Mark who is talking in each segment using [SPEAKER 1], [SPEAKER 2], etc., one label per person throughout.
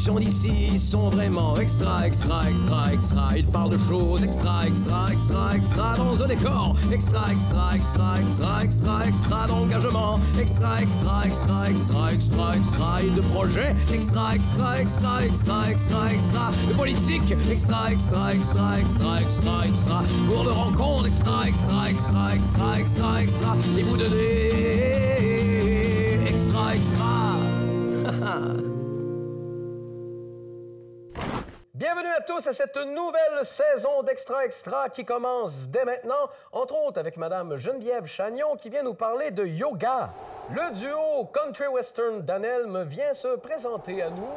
[SPEAKER 1] gens d'ici sont vraiment extra, extra, extra, extra. Ils parlent de choses extra, extra, extra, extra dans un décor. Extra, extra, extra, extra, extra, extra d'engagement. Extra, extra, extra, extra, extra, extra. Et de projets. Extra, extra, extra, extra, extra, extra. De politique. Extra, extra, extra, extra, extra, extra. Pour de rencontres. Extra, extra, extra, extra, extra, extra. Et vous donnez. Extra, extra.
[SPEAKER 2] Bienvenue à tous à cette nouvelle saison d'Extra Extra qui commence dès maintenant, entre autres avec Madame Geneviève Chagnon qui vient nous parler de yoga. Le duo Country Western d'Anelme vient se présenter à nous.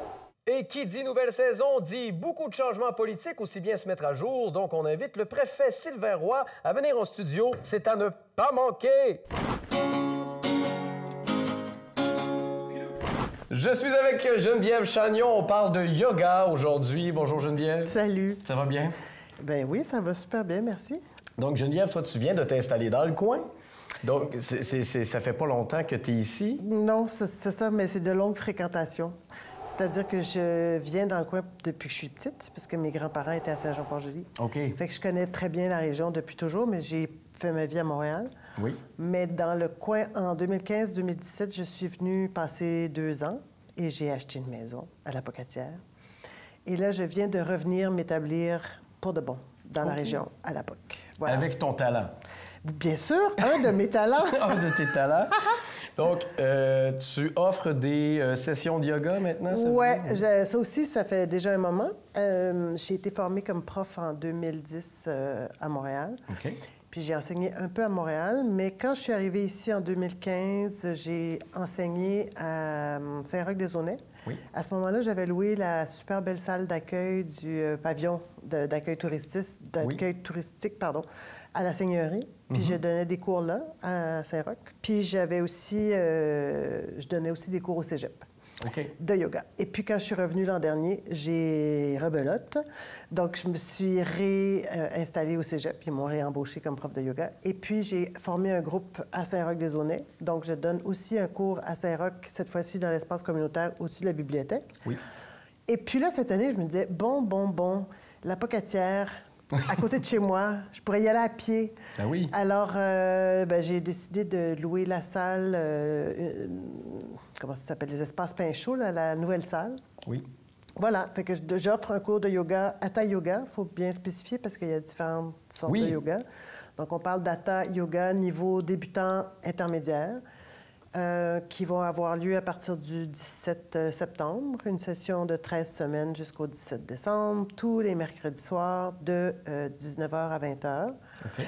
[SPEAKER 2] Et qui dit nouvelle saison dit beaucoup de changements politiques, aussi bien se mettre à jour. Donc on invite le préfet Sylvain Roy à venir en studio. C'est à ne pas manquer. Je suis avec Geneviève Chagnon. On parle de yoga aujourd'hui. Bonjour Geneviève.
[SPEAKER 3] Salut.
[SPEAKER 2] Ça va bien?
[SPEAKER 3] Ben oui, ça va super bien, merci.
[SPEAKER 2] Donc Geneviève, toi, tu viens de t'installer dans le coin. Donc, ça fait pas longtemps que tu es ici?
[SPEAKER 3] Non, c'est ça, mais c'est de longue fréquentation. C'est-à-dire que je viens dans le coin depuis que je suis petite, parce que mes grands-parents étaient à Saint-Jean-Port-Joli.
[SPEAKER 2] OK.
[SPEAKER 3] Fait que je connais très bien la région depuis toujours, mais j'ai fait ma vie à Montréal.
[SPEAKER 2] Oui.
[SPEAKER 3] Mais dans le coin, en 2015-2017, je suis venue passer 2 ans et j'ai acheté une maison à la Pocatière. Et là, je viens de revenir m'établir pour de bon dans la région, à la Poc. Voilà.
[SPEAKER 2] Avec ton talent?
[SPEAKER 3] Bien sûr, un de mes talents.
[SPEAKER 2] Un de tes talents. Donc, tu offres des sessions de yoga maintenant?
[SPEAKER 3] Oui, ça aussi, ça fait déjà un moment. J'ai été formée comme prof en 2010 à Montréal.
[SPEAKER 2] OK.
[SPEAKER 3] Puis j'ai enseigné un peu à Montréal, mais quand je suis arrivée ici en 2015, j'ai enseigné à Saint-Roch-des-Aunais.
[SPEAKER 2] Oui.
[SPEAKER 3] À ce moment-là, j'avais loué la super belle salle d'accueil du pavillon d'accueil touristique, à la Seigneurie. Puis je donnais des cours là, à Saint-Roch. Puis j'avais aussi, je donnais aussi des cours au cégep.
[SPEAKER 2] OK.
[SPEAKER 3] De yoga. Et puis, quand je suis revenue l'an dernier, j'ai rebelote. Donc, je me suis réinstallée au cégep. Ils m'ont réembauchée comme prof de yoga. Et puis, j'ai formé un groupe à Saint-Roch-des-Aunais. Donc, je donne aussi un cours à Saint-Roch, cette fois-ci dans l'espace communautaire au-dessus de la bibliothèque. Oui. Et puis là, cette année, je me disais, bon, la Pocatière, à côté de chez moi, je pourrais y aller à pied.
[SPEAKER 2] Ben oui. Alors,
[SPEAKER 3] j'ai décidé de louer la salle, comment ça s'appelle, les espaces pain chaud, là, la nouvelle salle.
[SPEAKER 2] Oui.
[SPEAKER 3] Voilà, fait que j'offre un cours de yoga, Hatha Yoga, il faut bien spécifier parce qu'il y a différentes sortes de yoga. Donc, on parle d'Hatha Yoga niveau débutant intermédiaire. Qui vont avoir lieu à partir du 17 septembre, une session de 13 semaines jusqu'au 17 décembre, tous les mercredis soirs de 19h à 20h. OK.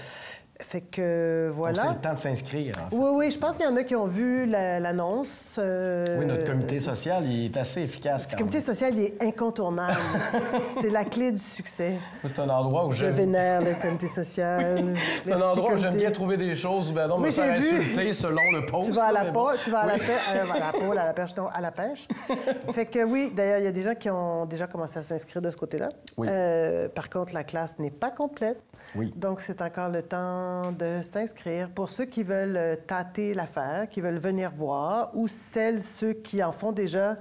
[SPEAKER 3] Fait que, voilà.
[SPEAKER 2] Donc, c'est le temps de s'inscrire, en fait.
[SPEAKER 3] Oui, je pense qu'il y en a qui ont vu l'annonce.
[SPEAKER 2] Oui, notre comité social, il est assez efficace.
[SPEAKER 3] Le comité social, il est incontournable. C'est la clé du succès.
[SPEAKER 2] C'est un endroit où
[SPEAKER 3] je vénère le comité social.
[SPEAKER 2] Oui. C'est un endroit où j'aime bien trouver des choses, ben non, me faire insulter selon le poste.
[SPEAKER 3] Tu vas à la pêche, tu vas à la pêche, à la pêche, non, à la pêche. Fait que oui, d'ailleurs, il y a des gens qui ont déjà commencé à s'inscrire de ce côté-là. Oui. Par contre, la classe n'est pas complète. Oui. Donc, c'est encore le temps de s'inscrire. Pour ceux qui veulent tâter l'affaire, qui veulent venir voir, ou ceux qui en font déjà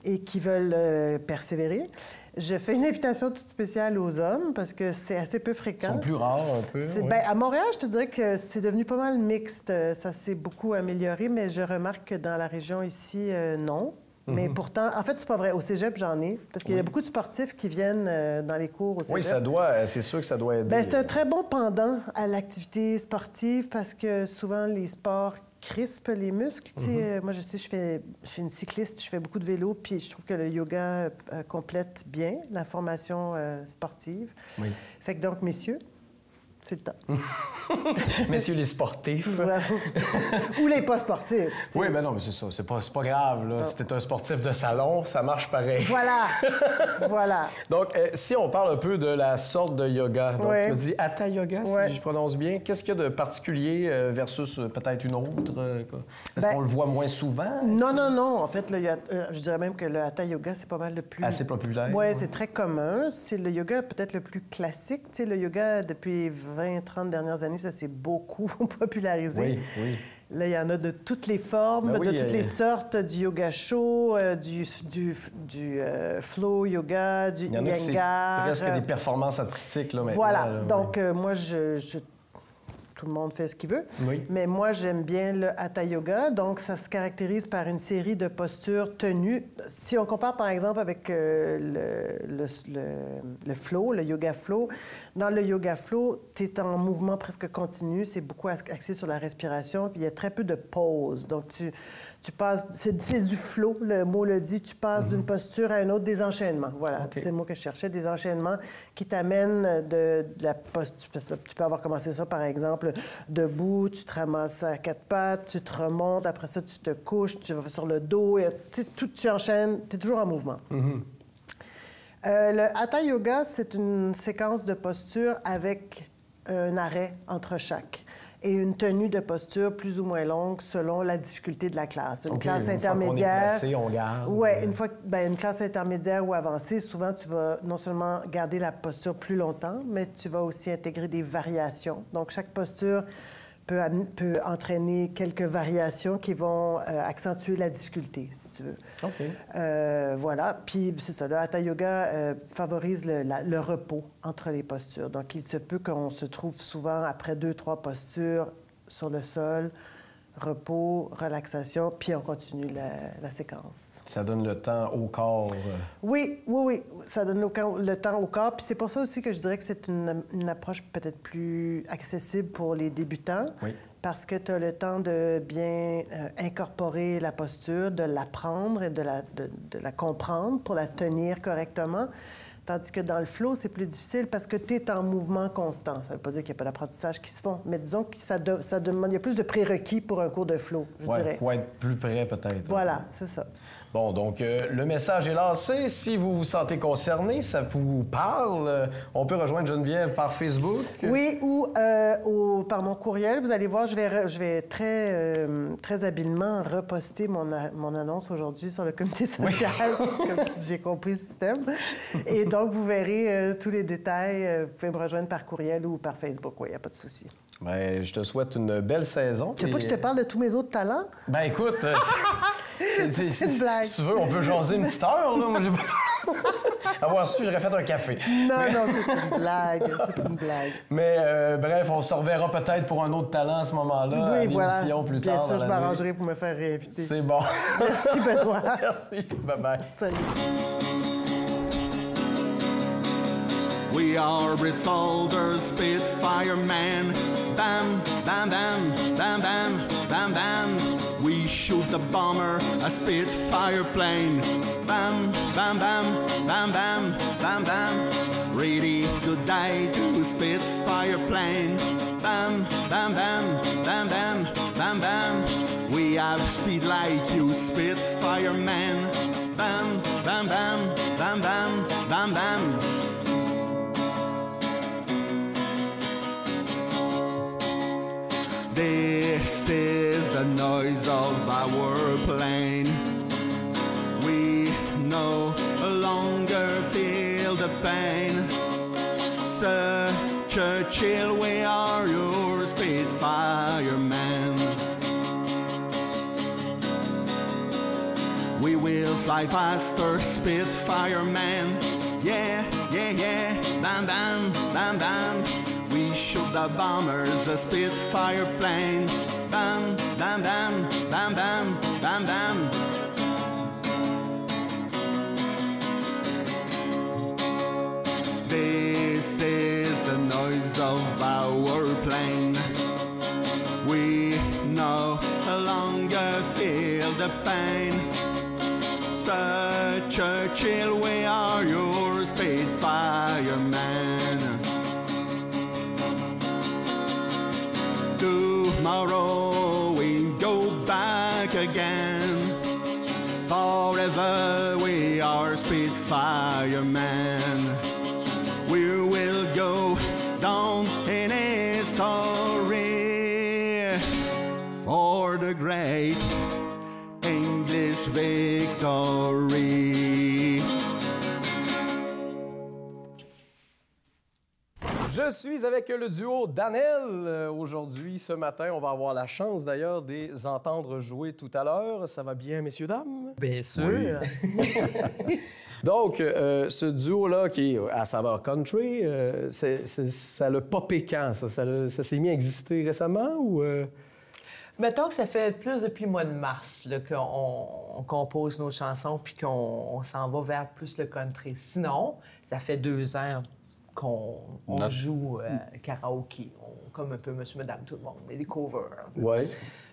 [SPEAKER 3] et qui veulent persévérer, je fais une invitation toute spéciale aux hommes parce que c'est assez peu fréquent.
[SPEAKER 2] Ils sont plus rares un peu. Oui.
[SPEAKER 3] Bien, à Montréal, je te dirais que c'est devenu pas mal mixte. Ça s'est beaucoup amélioré, mais je remarque que dans la région ici, non. Mais pourtant, en fait, c'est pas vrai. Au cégep, j'en ai. Parce qu'il y a beaucoup de sportifs qui viennent dans les cours au cégep.
[SPEAKER 2] Oui, c'est sûr que ça doit aider.
[SPEAKER 3] Bien, c'est un très bon pendant à l'activité sportive parce que souvent, les sports crispent les muscles. Tu sais, moi, je sais, je suis une cycliste, je fais beaucoup de vélo, puis je trouve que le yoga complète bien la formation sportive. Oui. Fait que donc, messieurs, c'est le temps.
[SPEAKER 2] Messieurs les sportifs.
[SPEAKER 3] Ou les pas sportifs.
[SPEAKER 2] T'sais. Oui, ben non, mais c'est ça. C'est pas grave, là. Si t'es un sportif de salon, ça marche pareil.
[SPEAKER 3] Voilà. Voilà.
[SPEAKER 2] Donc, si on parle un peu de la sorte de yoga, donc tu me dis Hatha Yoga, si je prononce bien, qu'est-ce qu'il y a de particulier versus peut-être une autre? Est-ce qu'on le voit moins souvent?
[SPEAKER 3] Non. En fait, je dirais même que le Hatha Yoga, c'est pas mal le plus...
[SPEAKER 2] Assez populaire.
[SPEAKER 3] Oui, c'est très commun. C'est le yoga peut-être le plus classique. Tu sais, le yoga, depuis 20-30 dernières années, ça s'est beaucoup popularisé.
[SPEAKER 2] Oui.
[SPEAKER 3] Là, il y en a de toutes les formes, de toutes les sortes, du yoga chaud, du flow yoga, du iyengar.
[SPEAKER 2] Il y en a presque des performances artistiques, là, maintenant.
[SPEAKER 3] Voilà.
[SPEAKER 2] Là,
[SPEAKER 3] donc, moi, tout le monde fait ce qu'il veut.
[SPEAKER 2] Oui.
[SPEAKER 3] Mais moi, j'aime bien le Hatha Yoga. Donc, ça se caractérise par une série de postures tenues. Si on compare, par exemple, avec le flow, le yoga flow, dans le yoga flow, tu es en mouvement presque continu. C'est beaucoup axé sur la respiration. Puis, il y a très peu de pauses. Donc, tu passes... C'est du flow, le mot le dit. Tu passes d'une posture à une autre, des enchaînements. Voilà, c'est le mot que je cherchais. Des enchaînements qui t'amènent de la posture. Tu peux avoir commencé ça, par exemple, debout, tu te ramasses à quatre pattes, tu te remontes, après ça, tu te couches, tu vas sur le dos, tu enchaînes, tu es toujours en mouvement. Le Hatha Yoga, c'est une séquence de postures avec un arrêt entre chaque et une tenue de posture plus ou moins longue selon la difficulté de la classe. Une classe intermédiaire...
[SPEAKER 2] Une fois qu'on est placé, on garde.
[SPEAKER 3] Oui, une classe intermédiaire ou avancée, souvent, tu vas non seulement garder la posture plus longtemps, mais tu vas aussi intégrer des variations. Donc, chaque posture peut entraîner quelques variations qui vont accentuer la difficulté, si tu veux. Voilà. Puis, c'est ça, le Hatha Yoga favorise le repos entre les postures. Donc, il se peut qu'on se trouve souvent après 2-3 postures sur le sol, repos, relaxation, puis on continue la séquence.
[SPEAKER 2] Ça donne le temps au corps.
[SPEAKER 3] Oui. Ça donne le temps au corps. Puis c'est pour ça aussi que je dirais que c'est une approche peut-être plus accessible pour les débutants. Oui. Parce que tu as le temps de bien incorporer la posture, de l'apprendre et de la comprendre pour la tenir correctement. Tandis que dans le flow, c'est plus difficile parce que tu es en mouvement constant. Ça ne veut pas dire qu'il n'y a pas d'apprentissage qui se font, mais disons que ça demande... Il y a plus de prérequis pour un cours de flow, je dirais.
[SPEAKER 2] Pour être plus près, peut-être.
[SPEAKER 3] Voilà, c'est ça.
[SPEAKER 2] Bon, donc, le message est lancé. Si vous vous sentez concerné, ça vous parle, on peut rejoindre Geneviève par Facebook.
[SPEAKER 3] Oui, ou par mon courriel. Vous allez voir, je vais très habilement reposter mon annonce aujourd'hui sur le comité social. J'ai compris le système. Et donc, vous verrez tous les détails. Vous pouvez me rejoindre par courriel ou par Facebook. Oui, il n'y a pas de souci.
[SPEAKER 2] Bien, je te souhaite une belle saison.
[SPEAKER 3] Tu veux pas que je te parle de tous mes autres talents?
[SPEAKER 2] Ben écoute,
[SPEAKER 3] c'est une blague.
[SPEAKER 2] Si tu veux, on peut jaser une petite heure, là. Moi, j'ai pas... Avoir su, j'aurais fait un café.
[SPEAKER 3] Non, c'est une blague. C'est une blague.
[SPEAKER 2] Mais bref, on se reverra peut-être pour un autre talent à ce moment-là,
[SPEAKER 3] oui,
[SPEAKER 2] à l'émission plus tard.
[SPEAKER 3] Bien sûr, je m'arrangerai pour me faire réinviter.
[SPEAKER 2] C'est bon.
[SPEAKER 3] Merci, Benoît.
[SPEAKER 2] Merci. Bye-bye.
[SPEAKER 3] Salut.
[SPEAKER 4] We are Brits Soldiers, Spitfire men. Bam, bam, bam, bam, bam, bam, bam. We shoot the bomber, a Spitfire plane. Bam, bam, bam, bam, bam, bam, bam. Ready to die to Spitfire plane. Bam, bam, bam, bam, bam, bam, bam. We have speed like you, Spitfire men. Bam, bam, bam, bam, bam, bam, bam. This is the noise of our plane. We no longer feel the pain. Sir Churchill, we are your Spitfire men. We will fly faster, Spitfire men. Yeah, yeah, yeah, bam, bam, bam, bam. We shoot the bombers, the Spitfire plane. Bam, bam, bam, bam, bam, bam, bam. This is the noise of our plane. We no longer feel the pain. Sir Churchill, we are your Spitfire men. Tomorrow we go back again. Forever we are Spitfire men. We will go down in history for the great English victory.
[SPEAKER 2] Je suis avec le duo Danel aujourd'hui, ce matin. On va avoir la chance d'ailleurs de les entendre jouer tout à l'heure. Ça va bien, messieurs, dames?
[SPEAKER 5] Bien sûr.
[SPEAKER 2] Oui. Donc, ce duo-là qui est à saveur country, ça l'a popé quand? Ça s'est mis à exister récemment ou...
[SPEAKER 5] Mettons que ça fait plus depuis le mois de mars là, qu'on compose nos chansons puis qu'on s'en va vers plus le country. Sinon, ça fait 2 ans qu'on joue karaoké. Comme un peu Monsieur, Madame, tout le monde, des covers.
[SPEAKER 2] Oui.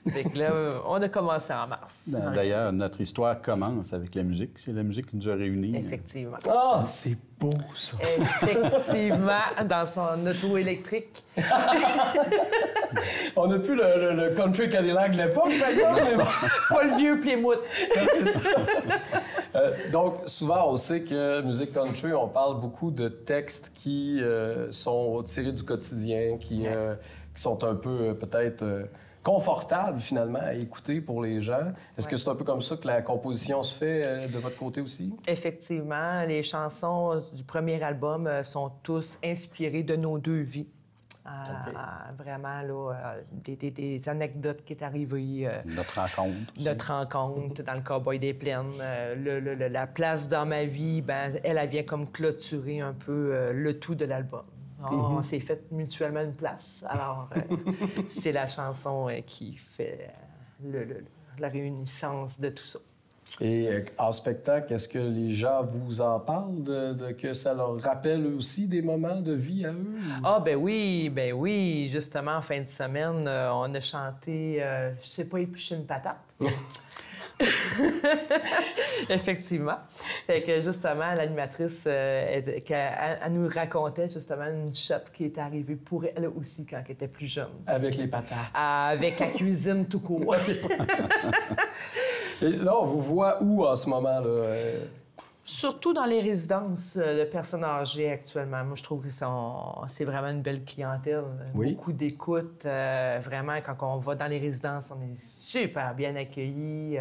[SPEAKER 5] Fait que là, on a commencé en mars.
[SPEAKER 6] D'ailleurs, notre histoire commence avec la musique. C'est la musique qui nous a réunis.
[SPEAKER 5] Effectivement.
[SPEAKER 2] Ah, c'est beau, ça!
[SPEAKER 5] Effectivement, dans son auto électrique.
[SPEAKER 2] On n'a plus le country Cadillac de l'époque, d'ailleurs, mais bon.
[SPEAKER 5] Pas le vieux Plymouth.
[SPEAKER 2] Donc, souvent, on sait que musique country, on parle beaucoup de textes qui sont tirés du quotidien, qui sont un peu, peut-être... confortable, finalement, à écouter pour les gens. Est-ce que c'est un peu comme ça que la composition se fait de votre côté aussi?
[SPEAKER 5] Effectivement. Les chansons du premier album sont tous inspirées de nos 2 vies. Vraiment, là, des anecdotes qui est arrivées.
[SPEAKER 6] Notre rencontre aussi.
[SPEAKER 5] Notre rencontre dans le Cowboy des Plaines. La place dans ma vie, ben, elle vient comme clôturer un peu le tout de l'album. On s'est fait mutuellement une place. Alors, c'est la chanson qui fait la réunissance de tout ça.
[SPEAKER 2] Et en spectacle, est-ce que les gens vous en parlent, que ça leur rappelle aussi des moments de vie à eux?
[SPEAKER 5] Ah, ben oui. Justement, en fin de semaine, on a chanté « Je sais pas éplucher une patate ». Effectivement. Fait que justement, l'animatrice, elle nous racontait justement une shot qui est arrivée pour elle aussi quand elle était plus jeune.
[SPEAKER 2] Avec les patates.
[SPEAKER 5] Avec la cuisine tout court.
[SPEAKER 2] Et là, on vous voit où en ce moment-là?
[SPEAKER 5] Surtout dans les résidences de personnes âgées actuellement. Moi, je trouve que c'est vraiment une belle clientèle.
[SPEAKER 2] Oui.
[SPEAKER 5] Beaucoup d'écoute. Vraiment, quand on va dans les résidences, on est super bien accueillis.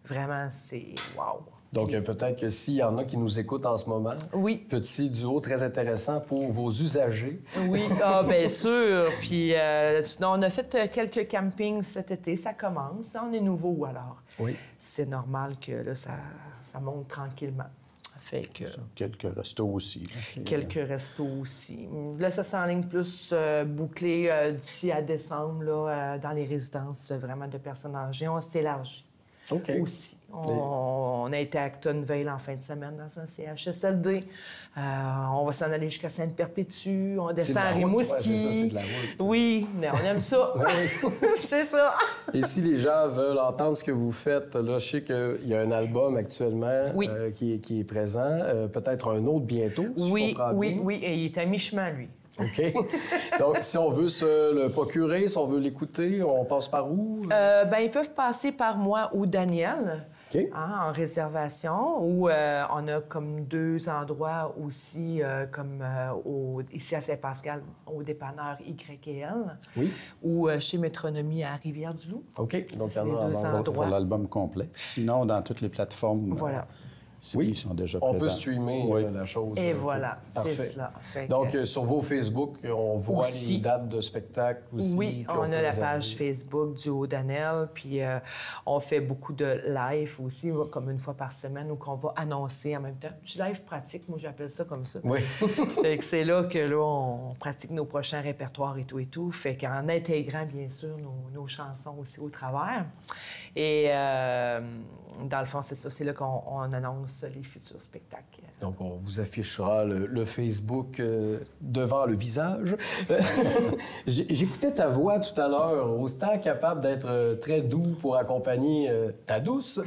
[SPEAKER 5] Vraiment, c'est wow.
[SPEAKER 2] Donc, peut-être que s'il y en a qui nous écoutent en ce moment,
[SPEAKER 5] oui.
[SPEAKER 2] Petit duo très intéressant pour vos usagers.
[SPEAKER 5] Oui, bien sûr. Puis sinon, on a fait quelques campings cet été. Ça commence. On est nouveau, alors.
[SPEAKER 2] Oui.
[SPEAKER 5] C'est normal que là, ça monte tranquillement. Fait que...
[SPEAKER 6] Quelques restos aussi.
[SPEAKER 5] Quelques restos aussi. Là, ça s'enligne plus bouclé d'ici à décembre, là, dans les résidences vraiment de personnes âgées. On s'élargit.
[SPEAKER 2] OK.
[SPEAKER 5] Aussi. On a été à Actonville en fin de semaine dans un CHSLD. On va s'en aller jusqu'à Sainte-Perpétue. On descend à Rimouski.
[SPEAKER 2] Ouais, c'est de la route.
[SPEAKER 5] Oui, mais on aime ça. C'est ça.
[SPEAKER 2] Et si les gens veulent entendre ce que vous faites, là, je sais qu'il y a un album actuellement qui est présent. Peut-être un autre bientôt, si je comprends bien.
[SPEAKER 5] Oui. Et il est à mi-chemin, lui.
[SPEAKER 2] OK. Donc, si on veut se le procurer, si on veut l'écouter, on passe par où?
[SPEAKER 5] Ils peuvent passer par moi ou Daniel.
[SPEAKER 2] Okay.
[SPEAKER 5] En réservation, où on a comme 2 endroits aussi, ici à Saint-Pascal, au dépanneur YL, ou chez Métronomie à Rivière-du-Loup.
[SPEAKER 2] OK. Donc,
[SPEAKER 5] c'est les 2 endroits.
[SPEAKER 6] Pour l'album complet. Sinon, dans toutes les plateformes,
[SPEAKER 5] voilà.
[SPEAKER 6] ils sont déjà présents.
[SPEAKER 2] On peut streamer la chose.
[SPEAKER 5] Et voilà,
[SPEAKER 2] parfait.
[SPEAKER 5] c'est cela.
[SPEAKER 2] Donc, sur vos Facebook, on voit aussi les dates de spectacle aussi.
[SPEAKER 5] Oui, on a la page Facebook du Haut-Danel, puis on fait beaucoup de live aussi, comme une fois par semaine, où on va annoncer en même temps. Du live pratique, moi j'appelle ça comme ça.
[SPEAKER 2] Oui.
[SPEAKER 5] Fait que c'est là que on pratique nos prochains répertoires et tout. Fait qu'en intégrant, bien sûr, nos chansons aussi au travers. Et dans le fond, c'est ça, c'est là qu'on annonce les futurs spectacles.
[SPEAKER 2] Donc, on vous affichera le Facebook devant le visage. J'écoutais ta voix tout à l'heure, autant capable d'être très doux pour accompagner ta douce.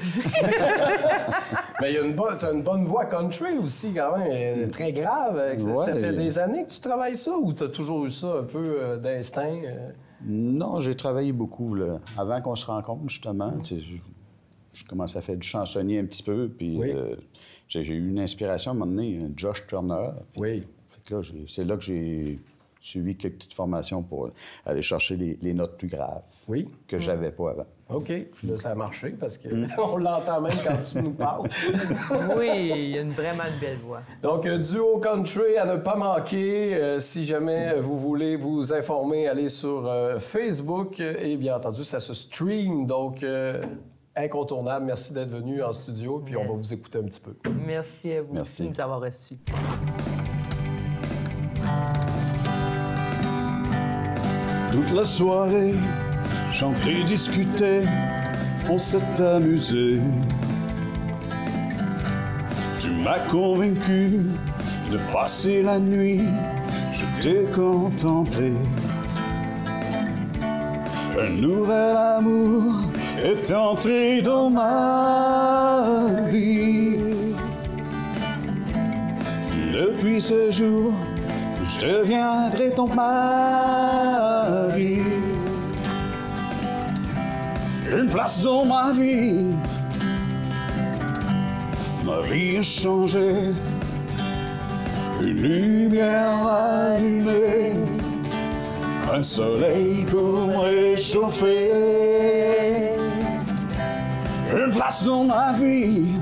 [SPEAKER 2] Mais t'as une bonne voix country aussi, quand même, très grave. Ça fait des années que tu travailles ça ou t'as toujours eu ça un peu d'instinct?
[SPEAKER 6] Non, j'ai travaillé beaucoup, là. Avant qu'on se rencontre, justement. Je commençais à faire du chansonnier un petit peu, puis j'ai eu une inspiration à un moment donné, Josh Turner. Fait que là, c'est là que j'ai suivi quelques petites formations pour aller chercher les notes plus graves que j'avais pas avant.
[SPEAKER 2] OK. Là, ça a marché parce qu'on l'entend même quand tu nous parles.
[SPEAKER 5] Oui, il y a vraiment une belle voix.
[SPEAKER 2] Donc, duo country à ne pas manquer. Si jamais vous voulez vous informer, allez sur Facebook. Et bien entendu, ça se stream. Donc, incontournable. Merci d'être venu en studio. Puis on va vous écouter un petit peu.
[SPEAKER 5] Merci à vous de nous avoir reçus.
[SPEAKER 6] Toute la soirée, chanter, discuter, on s'est amusé. Tu m'as convaincu de passer la nuit, je t'ai contemplé. Un nouvel amour est entré dans ma vie. Depuis ce jour, je deviendrai ton mari. Une place dans ma vie a changé. Une lumière allumée, un soleil pour me réchauffer. Une place dans ma vie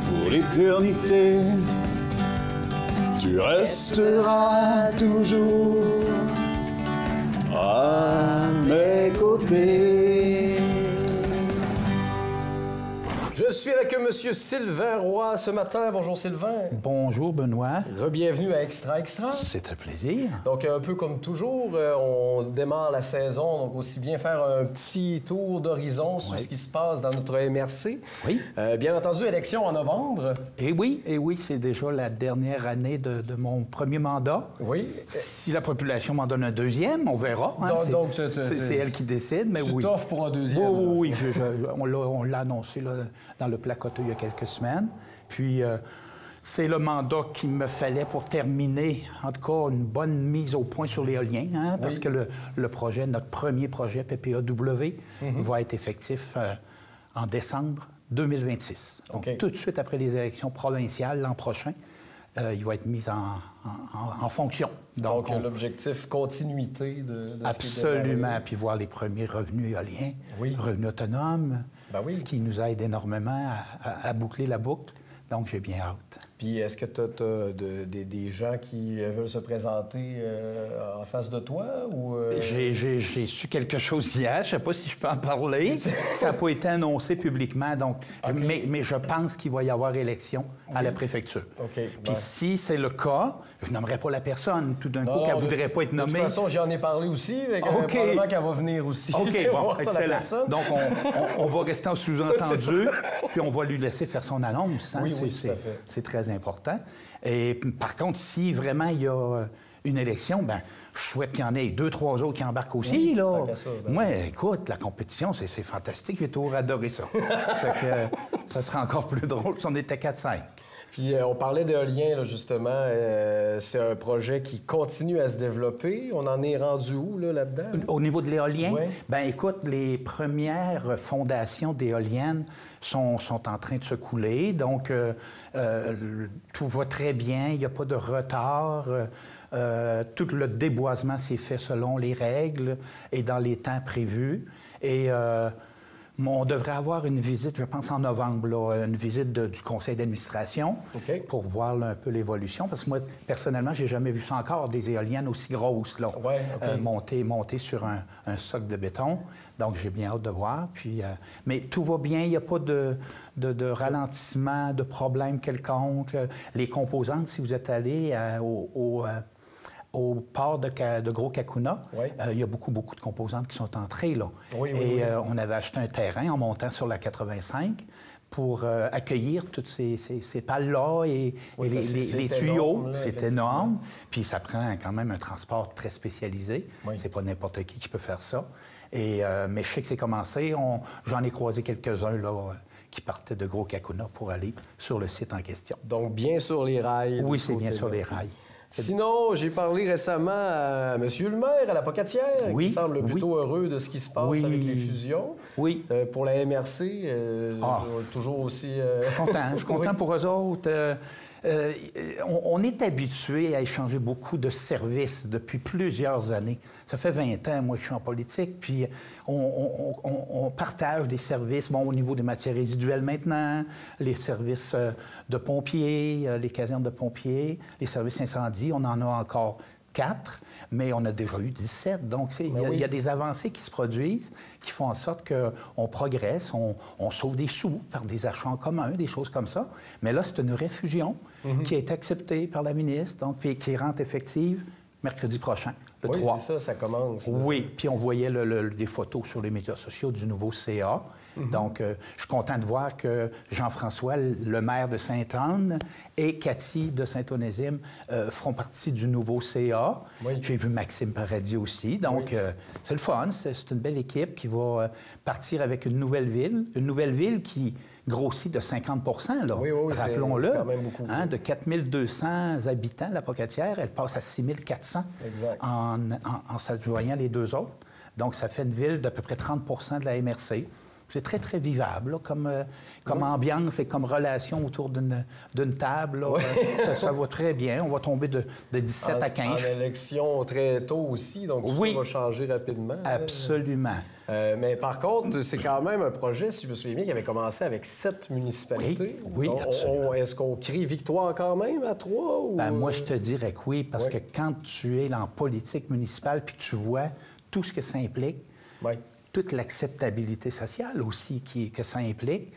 [SPEAKER 6] pour l'éternité. Tu resteras toujours à mes côtés.
[SPEAKER 2] Je suis avec M. Sylvain Roy ce matin. Bonjour Sylvain.
[SPEAKER 7] Bonjour Benoît.
[SPEAKER 2] Re-bienvenue à Extra Extra.
[SPEAKER 7] C'est un plaisir.
[SPEAKER 2] Donc un peu comme toujours, on démarre la saison, donc aussi bien faire un petit tour d'horizon sur ce qui se passe dans notre MRC.
[SPEAKER 7] Oui.
[SPEAKER 2] Bien entendu, élection en novembre.
[SPEAKER 7] Et oui, c'est déjà la dernière année de mon premier mandat.
[SPEAKER 2] Oui.
[SPEAKER 7] Si la population m'en donne un deuxième, on verra. Hein,
[SPEAKER 2] donc
[SPEAKER 7] c'est elle qui décide, mais
[SPEAKER 2] tu
[SPEAKER 7] oui.
[SPEAKER 2] t'offres pour un deuxième.
[SPEAKER 7] Oui, on l'a annoncé là, dans le placoto il y a quelques semaines. Puis, c'est le mandat qu'il me fallait pour terminer, en tout cas, une bonne mise au point sur l'éolien, hein, parce que le projet, notre premier projet PPAW, va être effectif en décembre 2026. Donc, tout de suite après les élections provinciales l'an prochain, il va être mis en fonction.
[SPEAKER 2] Donc l'objectif, continuité de
[SPEAKER 7] absolument, puis voir les premiers revenus éoliens, revenus autonomes, ce qui nous aide énormément à boucler la boucle. Donc, j'ai bien hâte.
[SPEAKER 2] Puis, est-ce que tu as des gens qui veulent se présenter en face de toi? Ou
[SPEAKER 7] J'ai su quelque chose hier. Je ne sais pas si je peux en parler. Ça n'a pas été annoncé publiquement. Donc, mais je pense qu'il va y avoir élection à la préfecture. Puis, si c'est le cas, je nommerai pas la personne. Tout d'un coup, qu'elle ne voudrait pas être nommée.
[SPEAKER 2] De toute façon, j'en ai parlé aussi. Probablement qu'elle va venir aussi.
[SPEAKER 7] OK, bon, excellent. Donc, on va rester en sous-entendu, puis on va lui laisser faire son annonce. Hein? C'est très important. Et par contre, si vraiment il y a une élection, bien, je souhaite qu'il y en ait 2-3 autres qui embarquent aussi. Là. Moi, écoute, la compétition, c'est fantastique. J'ai toujours adoré ça. Fait que ça serait encore plus drôle si on était 4-5.
[SPEAKER 2] Puis on parlait d'éolien, là, justement. C'est un projet qui continue à se développer. On en est rendu où, là-dedans?
[SPEAKER 7] Au niveau de l'éolien? Bien, écoute, les premières fondations d'éoliennes sont en train de se couler. Donc, tout va très bien. Il n'y a pas de retard. Tout le déboisement s'est fait selon les règles et dans les temps prévus. Et on devrait avoir une visite, je pense, en novembre, là, une visite du conseil d'administration pour voir là, un peu l'évolution. Parce que moi, personnellement, j'ai jamais vu ça encore, des éoliennes aussi grosses, là, montées sur un socle de béton. Donc, j'ai bien hâte de voir. Puis, mais tout va bien, il n'y a pas de ralentissement, de problème quelconque. Les composantes, si vous êtes allé au port de Gros-Cacuna, il y a beaucoup de composantes qui sont entrées, là. On avait acheté un terrain en montant sur la 85 pour accueillir toutes ces pales-là et les tuyaux. C'est énorme. Puis ça prend quand même un transport très spécialisé. C'est pas n'importe qui peut faire ça. Mais je sais que c'est commencé. J'en ai croisé quelques-uns, là, qui partaient de Gros-Cacuna pour aller sur le site en question.
[SPEAKER 2] Donc, bien sur les rails.
[SPEAKER 7] Oui, c'est bien sur les rails.
[SPEAKER 2] Sinon, j'ai parlé récemment à M. le maire, à la Pocatière, qui semble plutôt heureux de ce qui se passe avec les fusions. Pour la MRC, toujours aussi...
[SPEAKER 7] Je suis content pour eux autres. on est habitué à échanger beaucoup de services depuis plusieurs années. Ça fait 20 ans, moi, que je suis en politique, puis on partage des services, bon, au niveau des matières résiduelles maintenant, les services de pompiers, les casernes de pompiers, les services incendie, on en a encore 4, mais on a déjà eu 17. Donc, il y a des avancées qui se produisent qui font en sorte qu'on progresse, on sauve des sous par des achats en commun, des choses comme ça. Mais là, c'est une vraie fusion qui a été acceptée par la ministre, donc, puis qui rentre effective mercredi prochain, le 3.
[SPEAKER 2] Oui, c'est ça, ça commence. Là.
[SPEAKER 7] Oui, puis on voyait des photos sur les médias sociaux du nouveau CA. Donc, je suis content de voir que Jean-François, le maire de Sainte-Anne, et Cathy de Saint-Onésime feront partie du nouveau CA. Oui. J'ai vu Maxime Paradis aussi. Donc, c'est le fun. C'est une belle équipe qui va partir avec une nouvelle ville qui grossit de 50 là.
[SPEAKER 2] Oui,
[SPEAKER 7] rappelons-le.
[SPEAKER 2] C'est quand même beaucoup.
[SPEAKER 7] De 4200 habitants, la Pocatière, elle passe à 6400 en s'adjoignant les deux autres. Donc, ça fait une ville d'à peu près 30 de la MRC. C'est très, très vivable là, comme ambiance et comme relation autour d'une table. Là, ça va très bien. On va tomber de 17 à 15.
[SPEAKER 2] En élection très tôt aussi, donc tout ça va changer rapidement.
[SPEAKER 7] Absolument.
[SPEAKER 2] Mais par contre, c'est quand même un projet, si je me souviens bien, qui avait commencé avec 7 municipalités.
[SPEAKER 7] Oui, absolument.
[SPEAKER 2] Est-ce qu'on crie victoire quand même à 3? Ou...
[SPEAKER 7] Moi, je te dirais que oui, parce que quand tu es en politique municipale puis que tu vois tout ce que ça implique, toute l'acceptabilité sociale aussi que ça implique.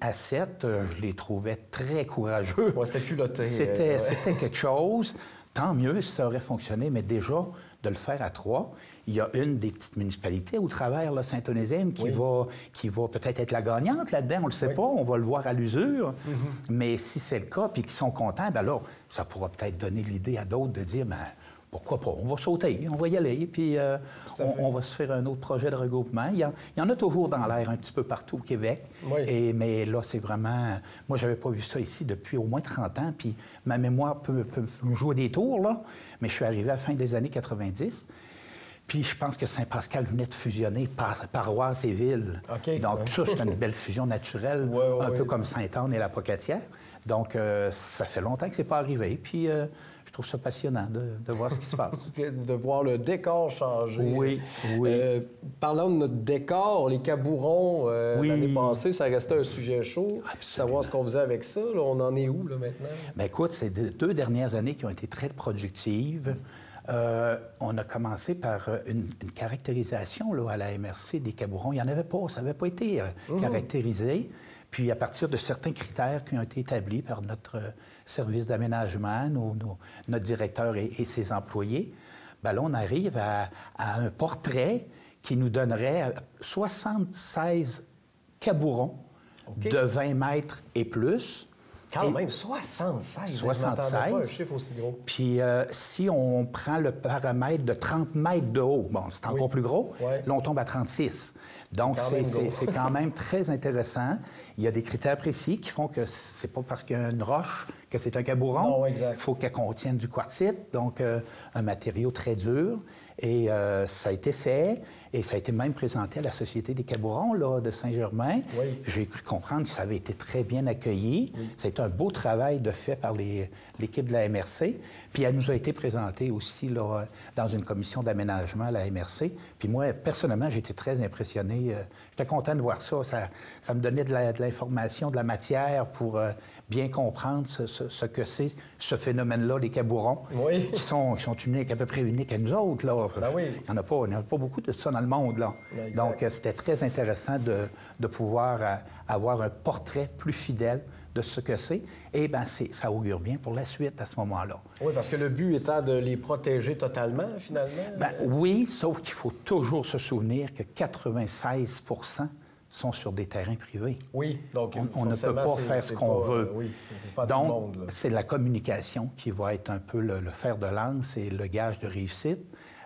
[SPEAKER 7] À 7, je les trouvais très courageux.
[SPEAKER 2] C'était culotté.
[SPEAKER 7] C'était quelque chose. Tant mieux si ça aurait fonctionné, mais déjà, de le faire à 3, il y a une des petites municipalités au travers, là, Saint-Onésime, qui va peut-être être la gagnante là-dedans. On ne le sait pas, on va le voir à l'usure. Mais si c'est le cas, puis qu'ils sont contents, bien là, ça pourra peut-être donner l'idée à d'autres de dire, pourquoi pas? On va sauter, on va y aller, puis on va se faire un autre projet de regroupement. Il y en a toujours dans l'air un petit peu partout au Québec. Mais là, c'est vraiment... Moi, j'avais pas vu ça ici depuis au moins 30 ans, puis ma mémoire peut me jouer des tours, là. Mais je suis arrivé à la fin des années 90. Puis je pense que Saint-Pascal venait de fusionner paroisse et ville. Donc ça, c'est une belle fusion naturelle, un peu comme Sainte-Anne et la Pocatière. Donc, ça fait longtemps que c'est pas arrivé. Puis, je trouve ça passionnant de voir ce qui se passe.
[SPEAKER 2] De voir le décor changer.
[SPEAKER 7] Oui.
[SPEAKER 2] Parlons de notre décor, les cabourons. L'année passée, ça restait un sujet chaud. Absolument. Savoir ce qu'on faisait avec ça. Là, on en est où, là, maintenant? Bien,
[SPEAKER 7] écoute, c'est 2 dernières années qui ont été très productives. On a commencé par une caractérisation là, à la MRC des cabourons. Il n'y en avait pas. Ça n'avait pas été caractérisé. Puis, à partir de certains critères qui ont été établis par notre service d'aménagement, notre directeur et ses employés, bien là, on arrive à un portrait qui nous donnerait 76 cabourons de 20 mètres et plus.
[SPEAKER 2] Quand même, 76!
[SPEAKER 7] 76.
[SPEAKER 2] Je pas un chiffre aussi gros.
[SPEAKER 7] Puis, si on prend le paramètre de 30 mètres de haut, bon, c'est encore plus gros, là, on tombe à 36. Donc, c'est quand même très intéressant. Il y a des critères précis qui font que c'est pas parce qu'il y a une roche que c'est un cabouron.
[SPEAKER 2] Non, exact.
[SPEAKER 7] Il faut qu'elle contienne du quartzite, donc un matériau très dur. Et ça a été fait, et ça a été même présenté à la Société des cabourons là, de Saint-Germain. J'ai cru comprendre que ça avait été très bien accueilli. Ça a été un beau travail de fait par l'équipe de la MRC. Puis elle nous a été présentée aussi là, dans une commission d'aménagement à la MRC. Puis moi, personnellement, j'ai été très impressionné. J'étais content de voir ça. Ça me donnait de l'information, de la matière pour bien comprendre ce que c'est, ce phénomène-là, les cabourons, qui sont uniques, à peu près uniques à nous autres. Là. Il n'y en a pas beaucoup de ça dans le monde. Là. Donc, c'était très intéressant de pouvoir avoir un portrait plus fidèle de ce que c'est. Et bien, ça augure bien pour la suite à ce moment-là.
[SPEAKER 2] Oui, parce que le but étant de les protéger totalement, finalement.
[SPEAKER 7] Bien, oui, sauf qu'il faut toujours se souvenir que 96 sont sur des terrains privés.
[SPEAKER 2] Oui, donc
[SPEAKER 7] on ne peut pas faire ce qu'on veut.
[SPEAKER 2] Oui, c'est pas
[SPEAKER 7] donc,
[SPEAKER 2] tout le monde,
[SPEAKER 7] c'est la communication qui va être un peu le fer de lance et le gage de réussite.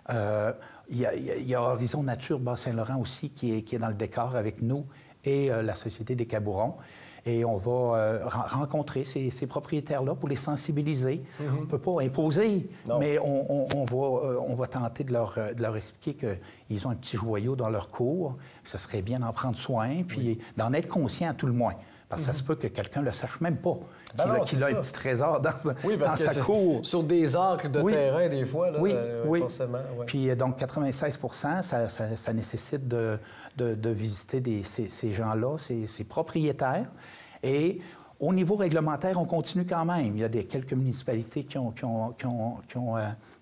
[SPEAKER 7] Il y a Horizon Nature Bas-Saint-Laurent aussi qui est dans le décor avec nous et la Société des cabourons. Et on va rencontrer ces propriétaires-là pour les sensibiliser. On ne peut pas imposer, mais on va tenter de leur expliquer qu'ils ont un petit joyau dans leur cour. Ce serait bien d'en prendre soin, puis d'en être conscient à tout le moins. Parce que ça se peut que quelqu'un ne le sache même pas, qu'il a un petit trésor dans
[SPEAKER 2] sa cour. Sur des acres de terrain, des fois, là, forcément. Oui.
[SPEAKER 7] Puis donc, 96 ça nécessite de visiter ces gens-là, ces propriétaires. Et au niveau réglementaire, on continue quand même. Il y a quelques municipalités qui ont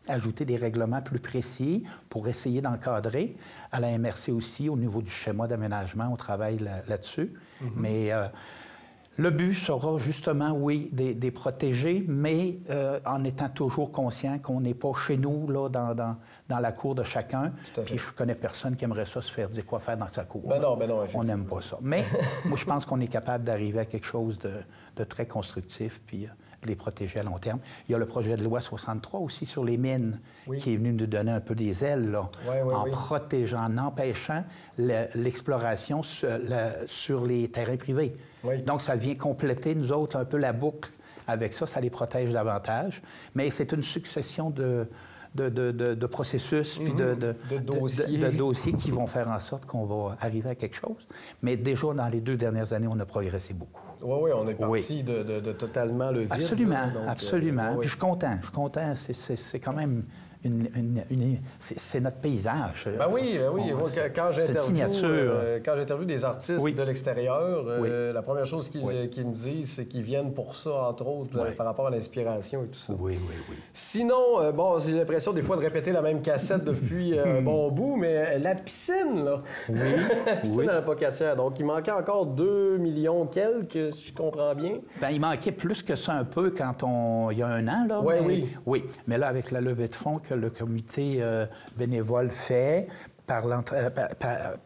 [SPEAKER 7] ajouté des règlements plus précis pour essayer d'encadrer. À la MRC aussi, au niveau du schéma d'aménagement, on travaille là-dessus. Mais le but sera justement, oui, des protéger, mais en étant toujours conscient qu'on n'est pas chez nous, là, dans la cour de chacun. Puis je connais personne qui aimerait ça se faire dire quoi faire dans sa cour.
[SPEAKER 2] Ben non,
[SPEAKER 7] on n'aime pas ça. Mais moi, je pense qu'on est capable d'arriver à quelque chose de très constructif, puis de les protéger à long terme. Il y a le projet de loi 63 aussi sur les mines, qui est venu nous donner un peu des ailes, là, en protégeant, en empêchant l'exploration sur les terrains privés. Donc, ça vient compléter, nous autres, un peu la boucle. Avec ça, ça les protège davantage. Mais c'est une succession de processus puis de dossiers qui vont faire en sorte qu'on va arriver à quelque chose. Mais déjà, dans les 2 dernières années, on a progressé beaucoup.
[SPEAKER 2] Oui, on est parti de totalement le vide.
[SPEAKER 7] Absolument,
[SPEAKER 2] là, donc,
[SPEAKER 7] absolument. Puis je suis content. C'est quand même... c'est notre paysage.
[SPEAKER 2] Ben oui. Quand j'interviewe des artistes de l'extérieur, la première chose qu'ils me disent, c'est qu'ils viennent pour ça, entre autres, par rapport à l'inspiration et tout ça.
[SPEAKER 7] Oui.
[SPEAKER 2] Sinon, j'ai l'impression des fois de répéter la même cassette depuis un bon bout, mais la piscine, là. La piscine à la Pocatière. Donc, il manquait encore 2 millions quelques, si je comprends bien.
[SPEAKER 7] Bien, il manquait plus que ça un peu il y a 1 an, là. Oui. Mais là, avec la levée de fonds que le comité bénévole fait,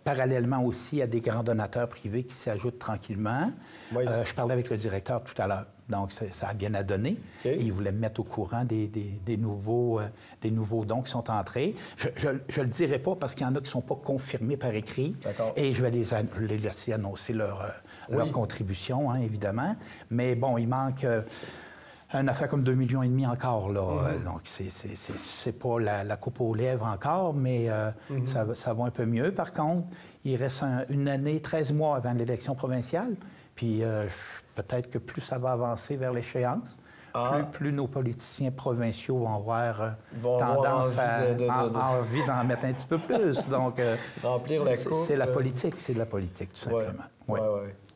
[SPEAKER 7] parallèlement aussi à des grands donateurs privés qui s'ajoutent tranquillement. Je parlais avec le directeur tout à l'heure, donc ça a bien à donner. Et il voulait me mettre au courant des nouveaux dons qui sont entrés. Je ne le dirai pas parce qu'il y en a qui ne sont pas confirmés par écrit. Et je vais les laisser annoncer leur contribution, hein, évidemment. Mais bon, il manque... une affaire comme 2,5 millions encore, là. Donc, c'est pas la coupe aux lèvres encore, mais ça va un peu mieux. Par contre, il reste 1 année, 13 mois avant l'élection provinciale. Puis peut-être que plus ça va avancer vers l'échéance, plus nos politiciens provinciaux vont avoir tendance à envie d'en mettre un petit peu plus. Donc,
[SPEAKER 2] remplir la coupe.
[SPEAKER 7] C'est la politique, tout simplement.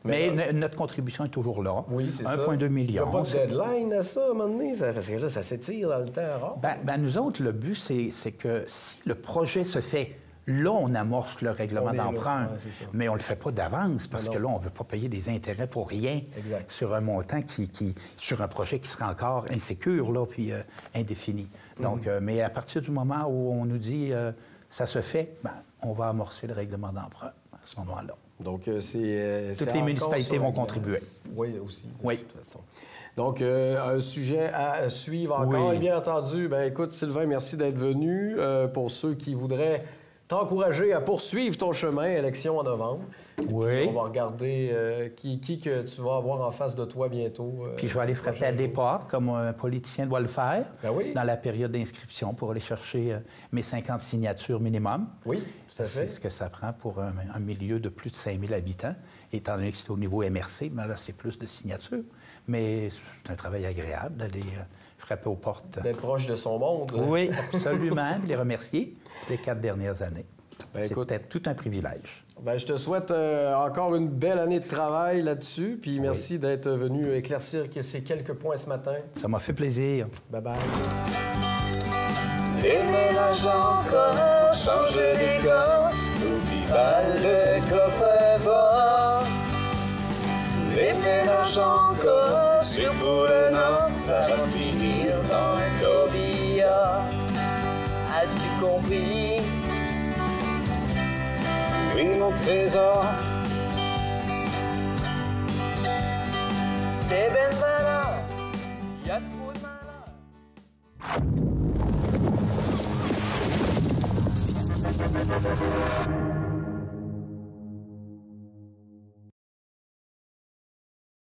[SPEAKER 7] Mais notre contribution est toujours là.
[SPEAKER 2] Oui, c'est ça.
[SPEAKER 7] 1,2 million.
[SPEAKER 2] Il n'y a pas de deadline à ça, à un moment donné? Parce que là, ça s'étire dans le temps.
[SPEAKER 7] Ben, nous autres, le but, c'est que si le projet se fait, là, on amorce le règlement d'emprunt. Mais on ne le fait pas d'avance parce que là, on ne veut pas payer des intérêts pour rien sur un montant sur un projet qui sera encore insécure, là, puis indéfini. Donc, mais à partir du moment où on nous dit ça se fait, ben, on va amorcer le règlement d'emprunt à ce moment-là.
[SPEAKER 2] Donc,
[SPEAKER 7] toutes les municipalités vont contribuer.
[SPEAKER 2] Oui, aussi, de toute façon. Donc, un sujet à suivre encore. Et bien entendu, ben écoute, Sylvain, merci d'être venu. Pour ceux qui voudraient t'encourager à poursuivre ton chemin, élection en novembre.
[SPEAKER 7] Oui.
[SPEAKER 2] On va regarder qui que tu vas avoir en face de toi bientôt.
[SPEAKER 7] Puis je vais aller frapper à des portes, comme un politicien doit le faire, dans la période d'inscription pour aller chercher mes 50 signatures minimum.
[SPEAKER 2] Oui.
[SPEAKER 7] C'est ce que ça prend pour un milieu de plus de 5000 habitants, étant donné que c'est au niveau MRC, mais là, c'est plus de signatures. Mais c'est un travail agréable d'aller frapper aux portes.
[SPEAKER 2] D'être proche de son monde.
[SPEAKER 7] Oui, absolument. Les remercier les 4 dernières années. C'était tout un privilège.
[SPEAKER 2] Ben, je te souhaite encore une belle année de travail là-dessus, puis merci d'être venu éclaircir ces quelques points ce matin.
[SPEAKER 7] Ça m'a fait plaisir.
[SPEAKER 2] Bye-bye.
[SPEAKER 8] Les ménages encore, changer des corps, n'oublie pas le coffre-fort. Les ménages encore, sur pour le Nord, ça va finir dans un corbillard. As-tu compris? Oui, mon trésor. C'est ben malin, y'a trop de malin.